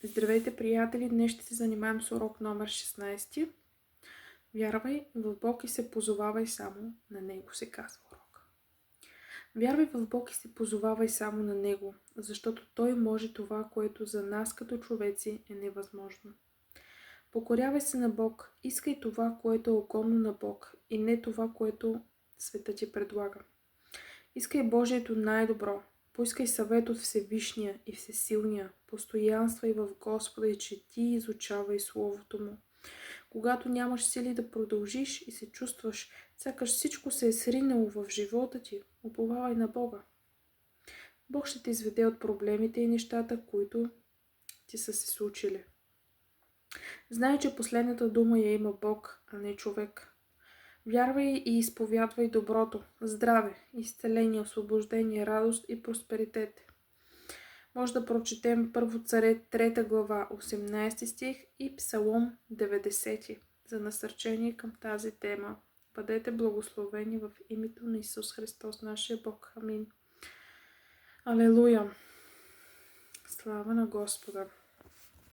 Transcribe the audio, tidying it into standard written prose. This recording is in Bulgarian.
Здравейте, приятели! Днес ще се занимаем с урок номер 16. Вярвай в Бог и се позовавай само на Него, се казва урок. Вярвай в Бог и се позовавай само на Него, защото Той може това, което за нас като човеци е невъзможно. Покорявай се на Бог, искай това, което е угодно на Бог и не това, което света ти предлага. Искай Божието най-добро. Поискай съвет от Всевишния и Всесилния. Постоянствай в Господа и чети и изучавай Словото Му. Когато нямаш сили да продължиш и се чувстваш, сякаш всичко се е сринало в живота ти, уповавай на Бога. Бог ще те изведе от проблемите и нещата, които ти са се случили. Знай, че последната дума я има Бог, а не човек. Вярвай и изповядвай доброто, здраве, изцеление, освобождение, радост и просперитет. Може да прочетем Първо царе 3 глава, 18 стих и Псалом 90 за насърчение към тази тема. Бъдете благословени в името на Исус Христос, нашия Бог. Амин. Алелуя! Слава на Господа!